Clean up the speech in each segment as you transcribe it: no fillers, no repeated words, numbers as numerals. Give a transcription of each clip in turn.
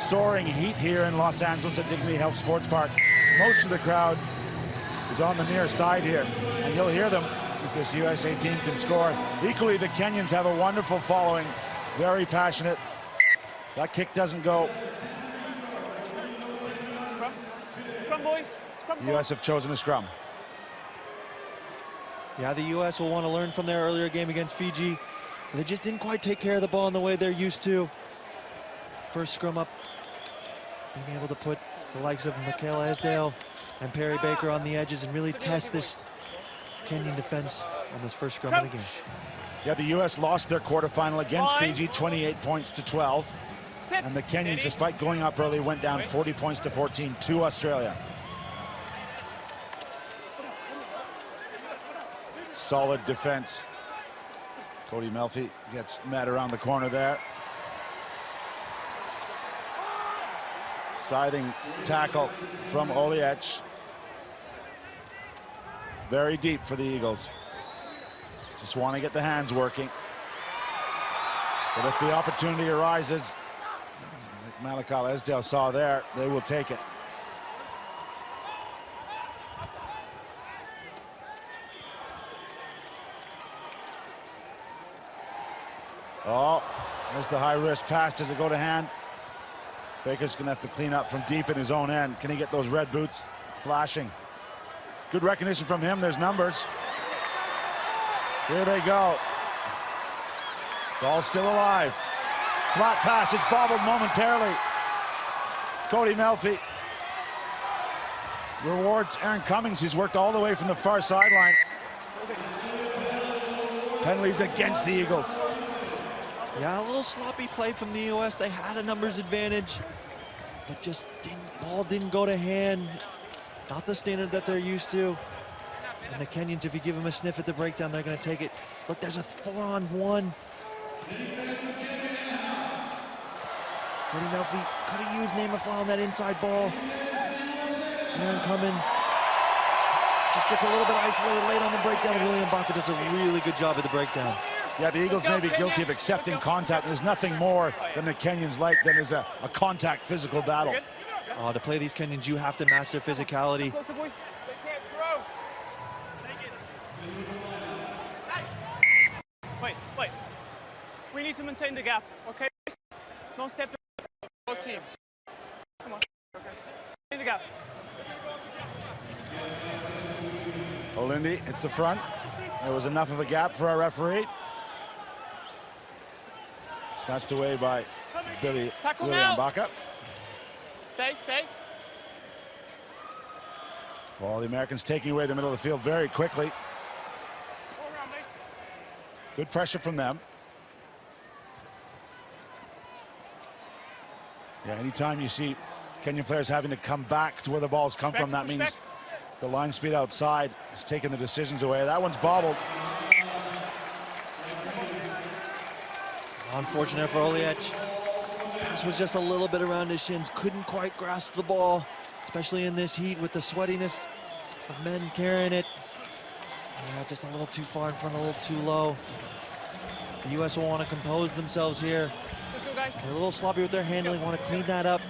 soaring heat here in Los Angeles at Dignity Health Sports Park. Most of the crowd is on the near side here, and you'll hear them if this USA team can score. Equally, the Kenyans have a wonderful following, very passionate. That kick doesn't go. Scrum, boys. Scrum, The U.S. have chosen a scrum. Yeah, the U.S. will want to learn from their earlier game against Fiji. They just didn't quite take care of the ball in the way they're used to. First scrum up, being able to put the likes of Michaela Esdale and Perry Baker on the edges and really test this Kenyan defense on this first scrum of the game. Yeah, the U.S. lost their quarterfinal against Fiji, 28 points to 12. And the Kenyans, despite going up early, went down 40 points to 14 to Australia. Solid defense. Cody Melfi gets met around the corner there. Siding tackle from Oliech. Very deep for the Eagles. Just want to get the hands working. But if the opportunity arises, like Malakal Esdale saw there, they will take it. Oh, there's the high-risk pass. Does it go to hand? Baker's going to have to clean up from deep in his own end. Can he get those red boots flashing? Good recognition from him. There's numbers. Here they go. Ball still alive. Flat pass. It's bobbled momentarily. Cody Melfi rewards Aaron Cummings, who's worked all the way from the far sideline. Penalties against the Eagles. Yeah, a little sloppy play from the U.S. They had a numbers advantage, but just ball didn't go to hand. Not the standard that they're used to. And the Kenyans, if you give them a sniff at the breakdown, they're going to take it. Look, there's a 4-on-1. Cody Melfi could have used Namathla on that inside ball. Aaron Cummins just gets a little bit isolated late on the breakdown. William Baca does a really good job at the breakdown. Yeah, the Eagles may be guilty of accepting contact. There's nothing more than the Kenyans like than is a contact physical battle. To play these Kenyans, you have to match their physicality. Wait. We need to maintain the gap, okay? Don't step to both teams. Come on. Okay. Maintain the gap. Olindi, it's the front. There was enough of a gap for our referee. Snatched away by William Baca. Stay. Well, the Americans taking away the middle of the field very quickly. Good pressure from them. Yeah, anytime you see Kenyan players having to come back to where the balls come from, that means the line speed outside is taking the decisions away. That one's bobbled. Unfortunate for Oliech. Pass was just a little bit around his shins. Couldn't quite grasp the ball, especially in this heat with the sweatiness of men carrying it. Yeah, just a little too far in front, a little too low. The U.S. will want to compose themselves here. Let's go, guys. They're a little sloppy with their handling, want to clean that up.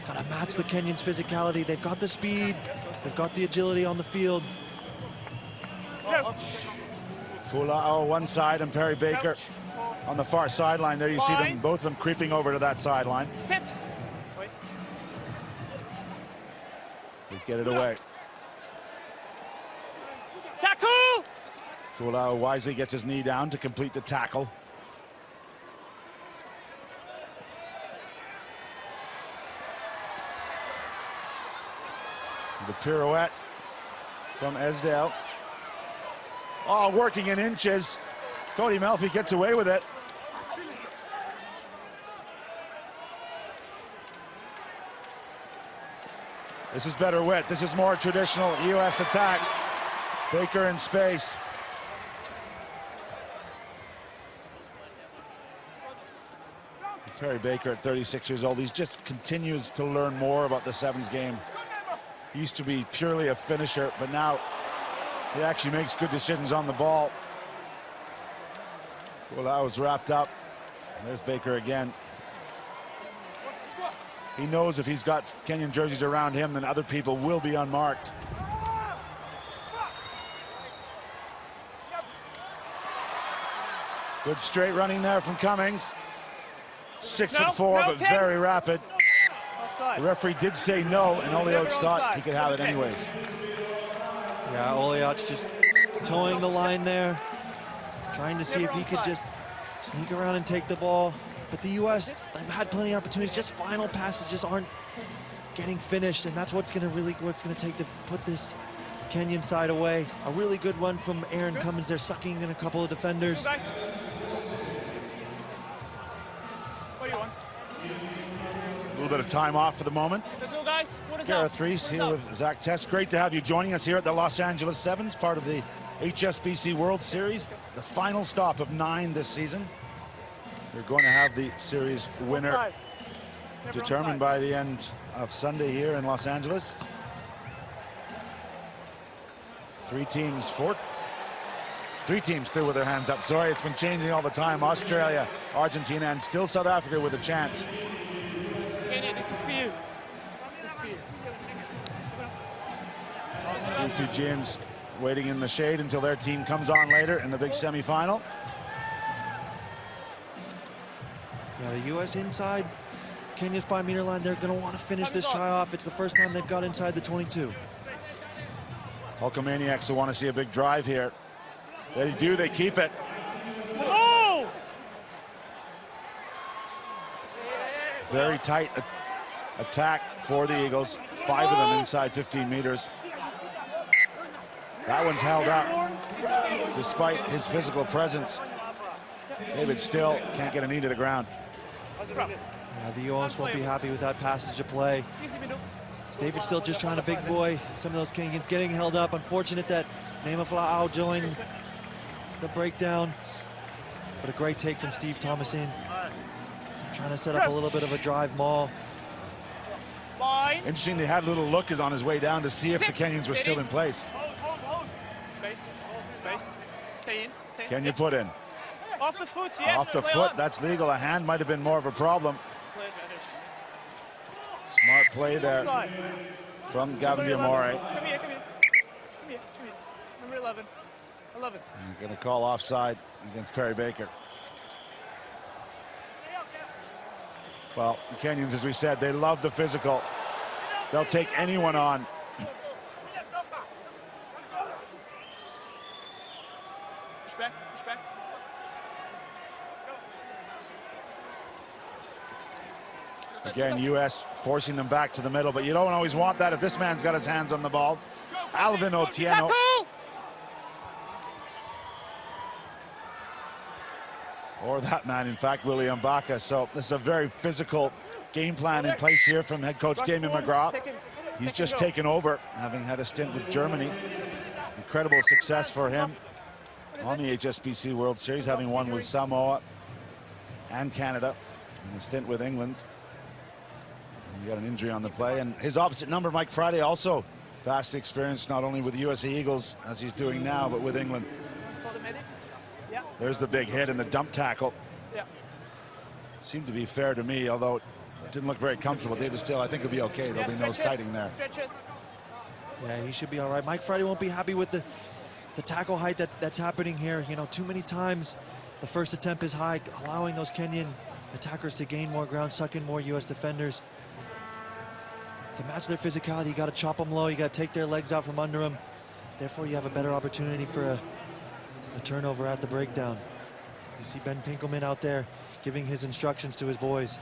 Got to match the Kenyans' physicality. They've got the speed, they've got the agility on the field. Fulao one side and Perry Baker on the far sideline. There you see them, both of them creeping over to that sideline. Sit. Wait. They get it away. Tackle! Fulao wisely gets his knee down to complete the tackle. The pirouette from Esdale. Oh, working in inches. Cody Melfi gets away with it. This is better width. This is more traditional U.S. attack. Baker in space. Perry Baker at 36 years old. He just continues to learn more about the sevens game. He used to be purely a finisher, but now he actually makes good decisions on the ball. Well, that was wrapped up. There's Baker again. He knows if he's got Kenyan jerseys around him, then other people will be unmarked. Good straight running there from Cummings. 6'4", but very rapid. The referee did say no, and Olioch thought he could have it anyways. Yeah, Olioch just towing the line there, trying to see if he could just sneak around and take the ball. But the U.S., they've had plenty of opportunities, just final passes just aren't getting finished, and that's what's going to take to put this Kenyan side away. A really good run from Aaron Cummins there, sucking in a couple of defenders. What do you want? A little bit of time off for the moment. Let's go, guys. What is Gareth Reese here with Zach Tess. Great to have you joining us here at the Los Angeles Sevens, part of the HSBC World Series, the final stop of 9 this season. We're going to have the series winner determined by the end of Sunday here in Los Angeles. 3 teams still with their hands up. Sorry, it's been changing all the time. Australia, Argentina, and still South Africa with a chance. Kenya, this is for you. This is for you. Two Fijians waiting in the shade until their team comes on later in the big semi-final. Yeah, the U.S. inside Kenya's 5-meter line. They're going to want to finish this try off. It's the first time they've got inside the 22. Hulkamaniacs will want to see a big drive here. They do, they keep it. Oh! Very tight attack for the Eagles. 5 of them inside 15 meters. That one's held up despite his physical presence. David still can't get a knee to the ground. Yeah, the U.S. won't be happy with that passage of play. David still just trying to big boy. Some of those Kenyans getting held up. Unfortunate that Nema Fla'au joined the breakdown. But a great take from Steve Thomason. Trying to set up a little bit of a drive maul. Interesting, they had a little look on his way down to see if the Kenyans were still in place. Space. Stay in. Kenya put in. Off the foot, yes. Off the foot, that's legal. A hand might have been more of a problem. Smart play there from Gavin Diamore. Come here. Number 11. You're going to call offside against Perry Baker. Well, the Kenyans, as we said, they love the physical. They'll take anyone on. Push back. Again, U.S. forcing them back to the middle, but you don't always want that if this man's got his hands on the ball. Alvin Otieno. Or that man, in fact, William Baca. So this is a very physical game plan in place here from head coach Damien McGrath. He's just taken over, having had a stint with Germany. Incredible success for him on the HSBC World Series, having won with Samoa and Canada, and a stint with England. He got an injury on the play, and his opposite number, Mike Friday, also vastly experienced not only with the USA Eagles as he's doing now, but with England. There's the big hit and the dump tackle. Seemed to be fair to me, although it didn't look very comfortable. David Still, I think he'll be okay. There'll be no sighting there. Yeah, he should be all right. Mike Friday won't be happy with the tackle height that's happening here. You know, too many times the first attempt is high, allowing those Kenyan attackers to gain more ground, suck in more U.S. defenders. To match their physicality, you got to chop them low. You got to take their legs out from under them. Therefore, you have a better opportunity for a turnover at the breakdown. You see Ben Pinkelman out there giving his instructions to his boys.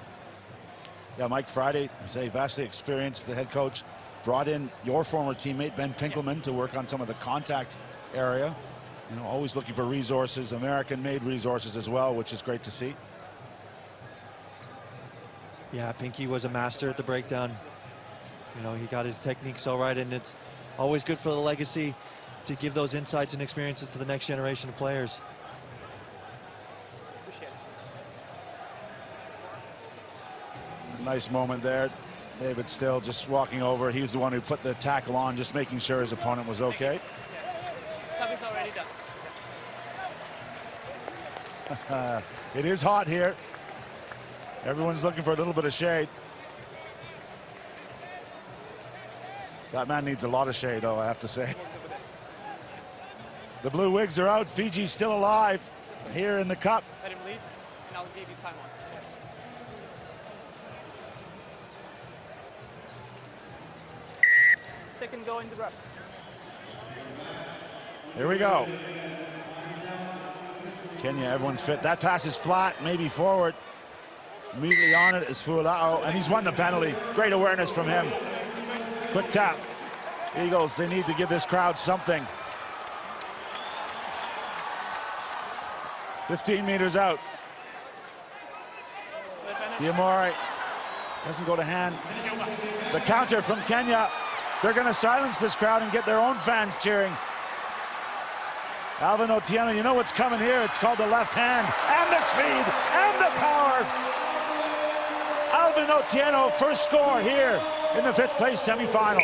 Yeah, Mike Friday is a vastly experienced, the head coach, brought in your former teammate Ben Pinkelman to work on some of the contact area. You know, always looking for resources, American-made resources as well, which is great to see. Yeah, Pinky was a master at the breakdown. You know, he got his technique so right, and it's always good for the legacy to give those insights and experiences to the next generation of players. Nice moment there. David Still just walking over. He's the one who put the tackle on, just making sure his opponent was okay. Stuff is already done. It is hot here. Everyone's looking for a little bit of shade. That man needs a lot of shade, though, I have to say. The Blue Wigs are out. Fiji's still alive here in the cup. Let him leave, and I'll give you time on. Second goal in the rep. Here we go. Kenya, everyone's fit. That pass is flat, maybe forward. Immediately on it is Fualao, and he's won the penalty. Great awareness from him. Quick tap. Eagles, they need to give this crowd something. 15 meters out. Diamore doesn't go to hand. The counter from Kenya. They're going to silence this crowd and get their own fans cheering. Alvin Otieno, you know what's coming here. It's called the left hand, and the speed, and the power. Alvin Otieno, first score here in the 5th place semifinal.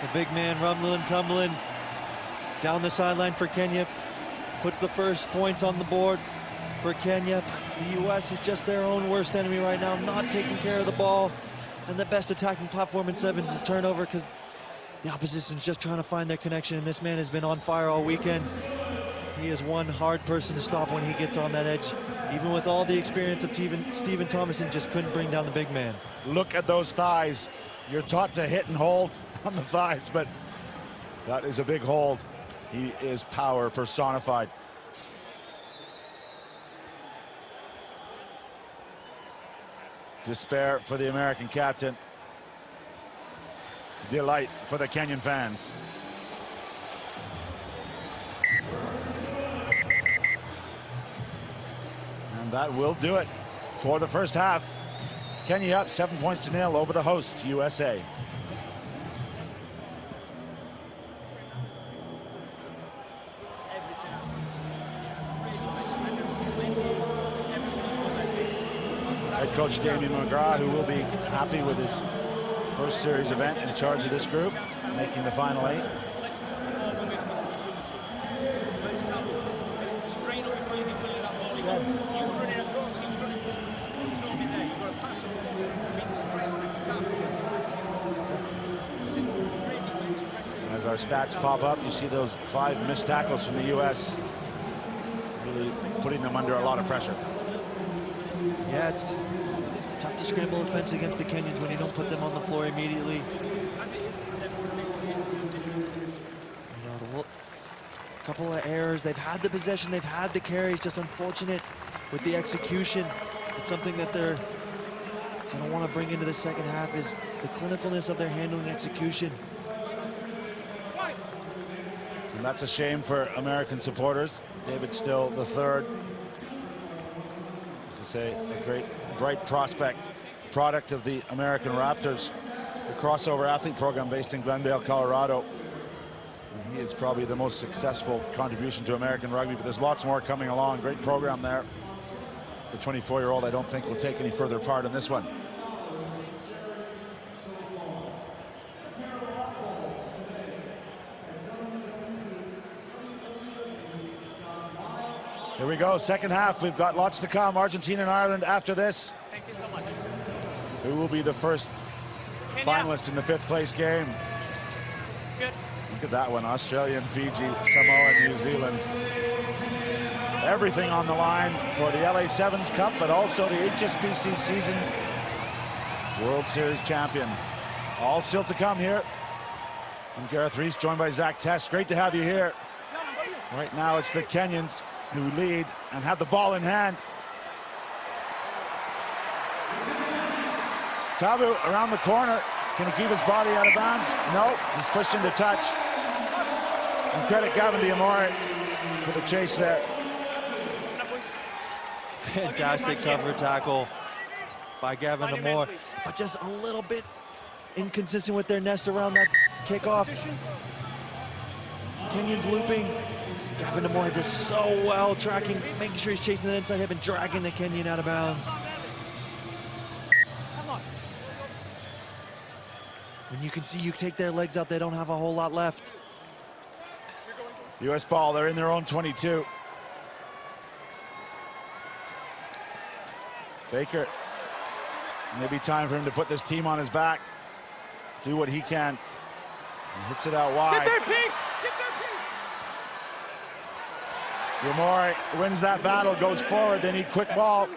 The big man rumbling, tumbling down the sideline for Kenya. Puts the first points on the board for Kenya. The U.S. is just their own worst enemy right now, not taking care of the ball. And the best attacking platform in sevens is turnover, because the opposition's just trying to find their connection, and this man has been on fire all weekend. He is one hard person to stop when he gets on that edge. Even with all the experience of Stephen Thomason, just couldn't bring down the big man. Look at those thighs. You're taught to hit and hold on the thighs, but that is a big hold. He is power personified. Despair for the American captain. Delight for the Kenyan fans. And that will do it for the first half. Kenya up 7-0 over the hosts, USA. Head coach Damien McGrath, who will be happy with his first series event in charge of this group, making the final 8. As our stats pop up, you see those 5 missed tackles from the U.S. really putting them under a lot of pressure. Yeah, it's tough to scramble offense against the Kenyans when you don't put them on the floor immediately. You know, a couple of errors. They've had the possession, they've had the carries, just unfortunate with the execution. It's something that they're going to want to bring into the second half, is the clinicalness of their handling execution. And that's a shame for American supporters. David Still III, as I say, a great, bright prospect, product of the American Raptors, the crossover athlete program based in Glendale, Colorado. And he is probably the most successful contribution to American rugby, but there's lots more coming along. Great program there. The 24-year-old, I don't think, will take any further part in this one. Here we go, second half. We've got lots to come. Argentina and Ireland after this. Thank you so much. Who will be the first finalist in the 5th place game? Good. Look at that one. Australia and Fiji, Samoa and New Zealand. Everything on the line for the LA Sevens Cup, but also the HSBC season World Series champion. All still to come here. I'm Gareth Reese, joined by Zach Test. Great to have you here. Right now it's the Kenyans who lead and have the ball in hand. Tabu around the corner. Can he keep his body out of bounds? No, he's pushed into touch. And credit Gavin Diamore for the chase there. Fantastic cover tackle by Gavin Diamore, but just a little bit inconsistent with their nest around that kickoff. Kenyans looping. Gavin Diamore does so well, tracking, making sure he's chasing that inside hip and dragging the Kenyan out of bounds. When you can see you take their legs out, they don't have a whole lot left. U.S. ball, they're in their own 22. Baker Maybe time for him to put this team on his back, do what he can. He hits it out wide. Get there, Pete! Get there, Pete! Yamori wins that battle, goes forward, they need quick ball.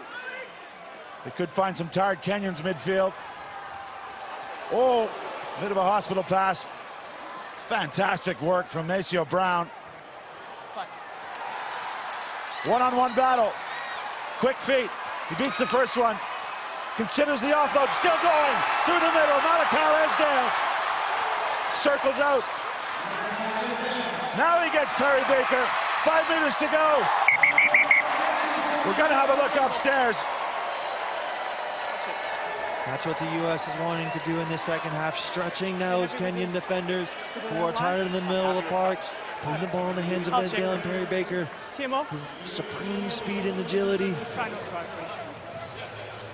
They could find some tired Kenyans midfield. Oh, bit of a hospital pass. Fantastic work from Maceo Brown. One-on-one battle. Quick feet. He beats the first one. Considers the offload. Still going. Through the middle. Malakal Esdale. Circles out. Now he gets Perry Baker. 5 meters to go. We're going to have a look upstairs. That's what the U.S. is wanting to do in this second half, stretching those Kenyan defenders who are tired in the middle of the park, putting the ball in the hands of Esdale and Perry Baker. Supreme speed and agility.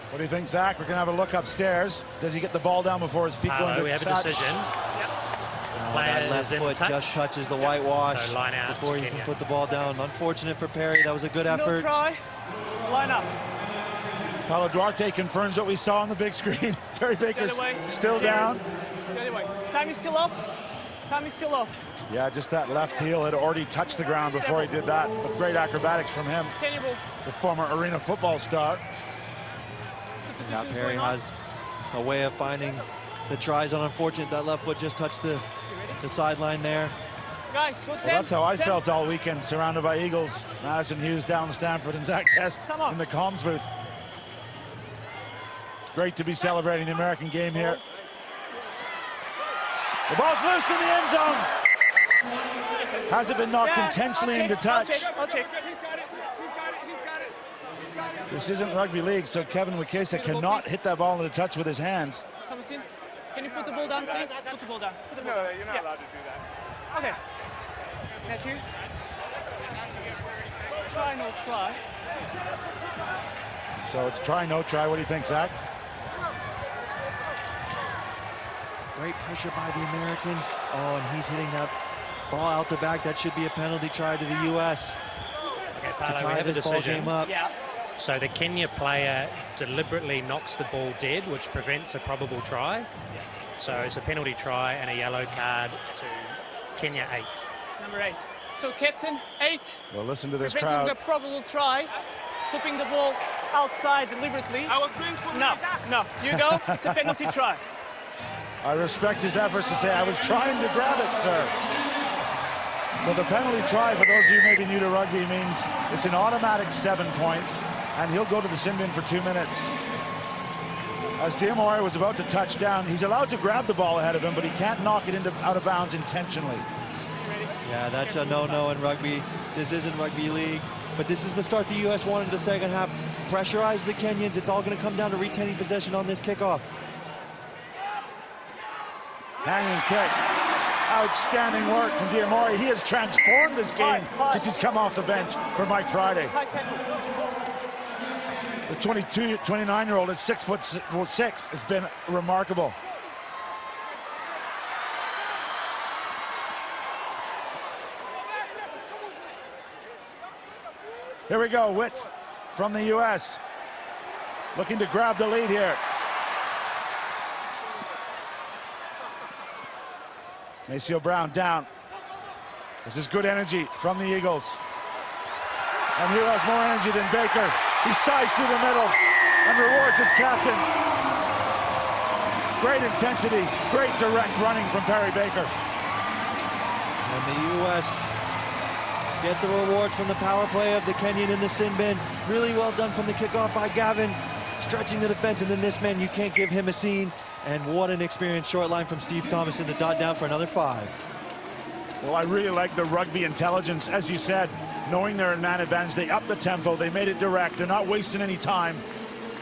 What do you think, Zach? We're going to have a look upstairs. Does he get the ball down before his feet go into we have touch? a decision. That left foot just touches the whitewash So line out before to he Kenya. can put the ball down. Unfortunate for Perry. That was a good effort. No try. Line up. Paulo Duarte confirms what we saw on the big screen. Perry Baker's still down. The other way. Time is still off. Time is still off. Yeah, just that left heel had already touched the ground before he did that. But great acrobatics from him, Kenya ball. the former arena football star. Yeah, Perry has a way of finding the tries on. Unfortunate that left foot just touched the sideline there. Guys, go 10. Well, that's how I felt all weekend, surrounded by Eagles. Madison Hughes down Stanford and Zach Test in the comms booth. Great to be celebrating the American game here. The ball's loose in the end zone. Has it been knocked intentionally into touch? I'll check. This isn't rugby league, so Kevin Wikesa cannot hit that ball into touch with his hands. Thomas in. Can you put the ball down, please? Put the ball down. Put the ball down. You're not allowed to do that. Okay. Matthew. Try, no try. So it's try, no try. What do you think, Zach? Great pressure by the Americans. Oh, and he's hitting that ball out the back. That should be a penalty try to the U.S. Okay, to Paolo, we tie have a this ball decision. game up. Yeah. So the Kenya player deliberately knocks the ball dead, which prevents a probable try. So it's a penalty try and a yellow card to Kenya 8. Number 8. So captain 8. Well, listen to this Preventing crowd. the probable try. Scooping the ball outside deliberately. I was going for No. You go. It's a penalty try. I respect his efforts to say, I was trying to grab it, sir. So the penalty try, for those of you maybe new to rugby, means it's an automatic 7 points, and he'll go to the sin bin for 2 minutes. As Diamore was about to touch down, he's allowed to grab the ball ahead of him, but he can't knock it out of bounds intentionally. Yeah, that's a no-no in rugby. This isn't rugby league, but this is the start the U.S. wanted in the second half. Pressurize the Kenyans. It's all going to come down to retaining possession on this kickoff. Hanging kick. Outstanding work from Diamore. He has transformed this game since he's come off the bench for Mike Friday. The 29-year-old is 6'6", has been remarkable. Here we go, Witt from the U.S. looking to grab the lead here. Maceo Brown down. This is good energy from the Eagles. And who has more energy than Baker? He sized through the middle and rewards his captain. Great intensity, great direct running from Perry Baker. And the U.S. get the rewards from the power play of the Kenyan in the sin bin. Really well done from the kickoff by Gavin, stretching the defense, and then this man, you can't give him a scene. And what an experienced short line from Steve Thomas in the dot down for another 5. Well, I really like the rugby intelligence, as you said, knowing they're in man advantage. They upped the tempo, they made it direct, they're not wasting any time,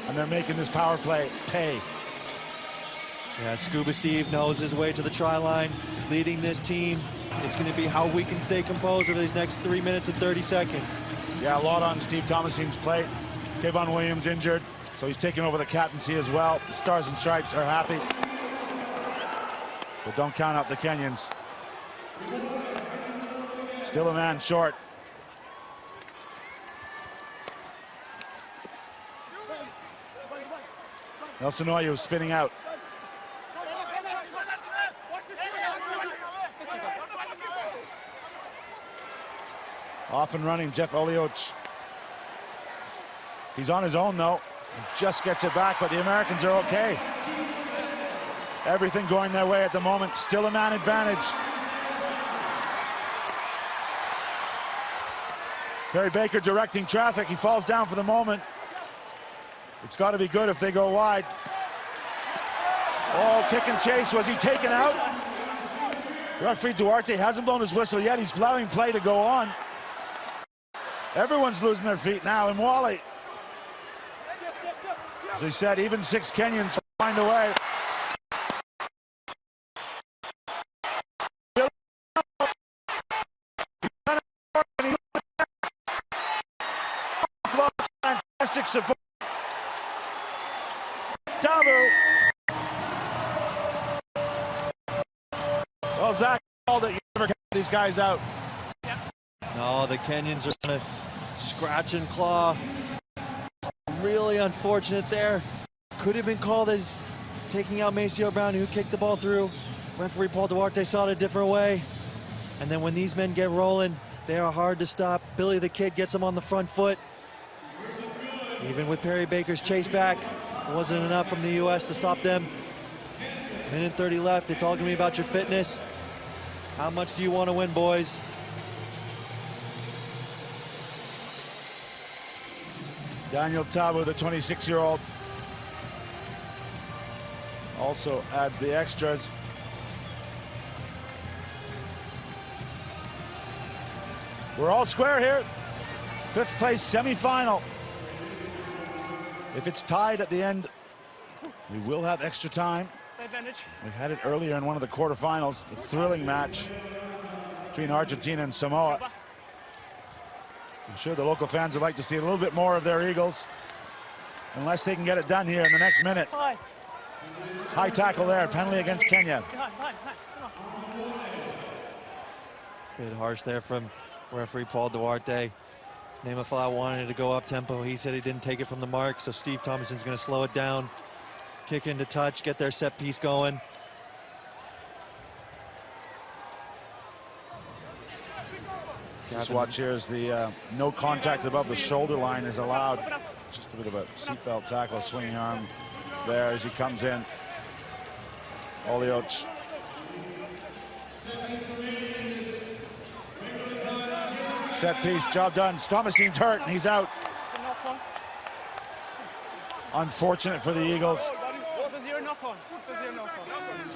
and they're making this power play pay. Yeah, Scuba Steve knows his way to the try line, leading this team. It's going to be how we can stay composed over these next 3 minutes and 30 seconds. Yeah, a lot on Steve Thomasin's plate. Kayvon Williams injured, so he's taking over the captaincy as well. The Stars and Stripes are happy. But don't count out the Kenyans. Still a man short. Nelson Oyo spinning out. Off and running, Jeff Olioch. He's on his own, though. He just gets it back, but the Americans are okay. Everything going their way at the moment. Still a man advantage. Perry Baker directing traffic. He falls down for the moment. It's got to be good if they go wide. Oh, kick and chase. Was he taken out? Referee Duarte hasn't blown his whistle yet. He's allowing play to go on. Everyone's losing their feet now in Wally. As he said, even 6 Kenyans find a way. Fantastic support. Tabu. Well, Zach called it. You never count these guys out. No, the Kenyans are going to scratch and claw. Really unfortunate there. Could have been called as taking out Maceo Brown, who kicked the ball through. Referee Paul Duarte saw it a different way. And then when these men get rolling, they are hard to stop. Billy the Kid gets them on the front foot. Even with Perry Baker's chase back, it wasn't enough from the U.S. to stop them. Minute 30 left. It's all going to be about your fitness. How much do you want to win, boys? Daniel Tabu, the 26-year-old, also adds the extras. We're all square here. 5th place semifinal. If it's tied at the end, we will have extra time. Advantage. We had it earlier in one of the quarterfinals, a thrilling match between Argentina and Samoa. I'm sure the local fans would like to see a little bit more of their Eagles, unless they can get it done here in the next minute. High tackle there, penalty against Kenya. Bit harsh there from referee Paul Duarte. Nemafala wanted to go up tempo. He said he didn't take it from the mark, so Steve Thomason's going to slow it down. Kick into touch, get their set piece going. Just watch here as the no contact above the shoulder line is allowed. Just a bit of a seatbelt tackle, swinging arm there as he comes in. Olioch. Set piece, job done. Thomasin's hurt and he's out. Unfortunate for the Eagles. I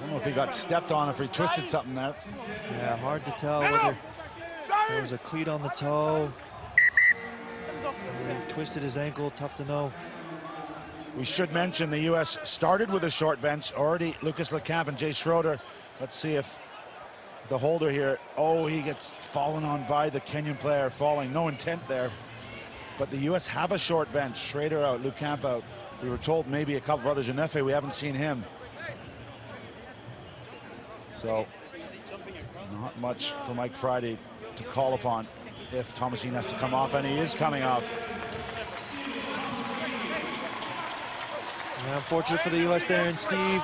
don't know if he got stepped on, if he twisted something there. Yeah, hard to tell whether there was a cleat on the toe. He twisted his ankle, tough to know. We should mention the U.S. started with a short bench already. Lucas Lecamp and Jay Schroeder. Let's see if the holder here, oh, he gets fallen on by the Kenyan player, falling. No intent there. But the U.S. have a short bench. Schroeder out, Lecamp out. We were told maybe a couple of others. Janefe, we haven't seen him. So, not much for Mike Friday to call upon if Thomasin has to come off, and he is coming off. Yeah, unfortunate for the U.S. there, and Steve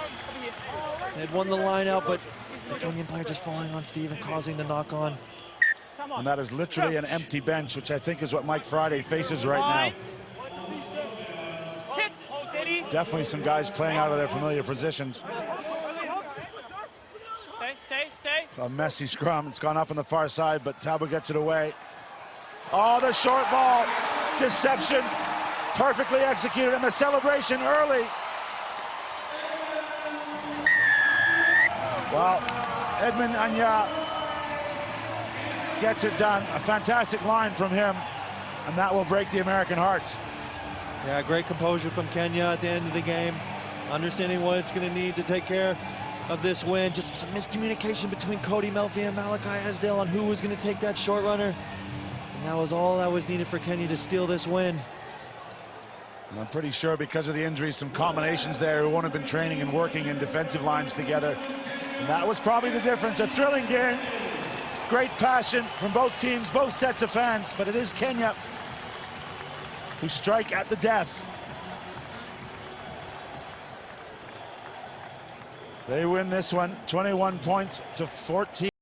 had won the line out, but the Kenyan player just falling on Steve and causing the knock-on. And that is literally an empty bench, which I think is what Mike Friday faces right now. Definitely some guys playing out of their familiar positions. Stay. A messy scrum. It's gone up on the far side, but Tabu gets it away. Oh, the short ball. Deception. Perfectly executed, and the celebration early. Well, Edmund Anya gets it done. A fantastic line from him, and that will break the American hearts. Yeah, great composure from Kenya at the end of the game. Understanding what it's going to need to take care of this win. Just some miscommunication between Cody Melfi and Malachi Esdale on who was going to take that short runner. And that was all that was needed for Kenya to steal this win. And I'm pretty sure because of the injuries, some combinations there who won't have been training and working in defensive lines together. And that was probably the difference. A thrilling game. Great passion from both teams, both sets of fans. But it is Kenya who strike at the death. They win this one, 21 points to 14.